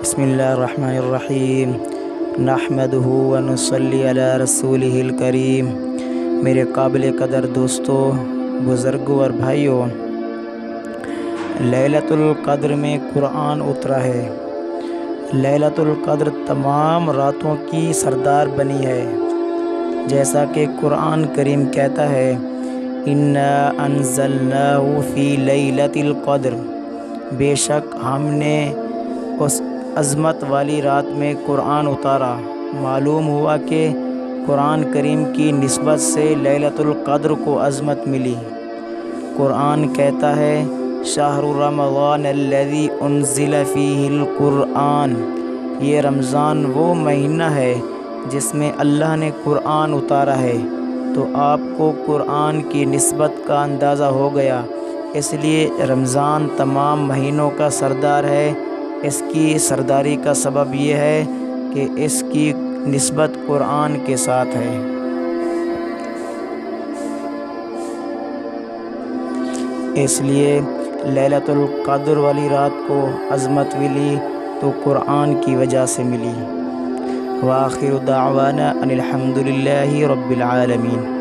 بسم اللہ الرحمن الرحیم نحمدہ ونصلی علی رسولہ الکریم۔ میرے قابل قدر دوستو، بزرگوں اور بھائیوں، لیلۃ القدر میں قرآن اترا ہے۔ لیلۃ القدر تمام راتوں کی سردار بنی ہے، جیسا کہ قرآن کریم کہتا ہے اِنَّا أَنزَلْنَاهُ فِي لَيْلَةِ الْقَدْرِ، بے شک ہم نے اس عظمت والی رات میں قرآن اتارا۔ معلوم ہوا کہ قرآن کریم کی نسبت سے لیلۃ القدر کو عظمت ملی۔ قرآن کہتا ہے شہر رمضان الذی انزل فیہ القرآن، یہ رمضان وہ مہینہ ہے جس میں اللہ نے قرآن اتارا ہے۔ تو آپ کو قرآن کی نسبت کا اندازہ ہو گیا، اس لیے رمضان تمام مہینوں کا سردار ہے۔ اس کی سرداری کا سبب یہ ہے کہ اس کی نسبت قرآن کے ساتھ ہے۔ اس لیے لیلۃ القدر والی رات کو عظمت ملی تو قرآن کی وجہ سے ملی۔ وآخر دعوانا ان الحمد للہ رب العالمین۔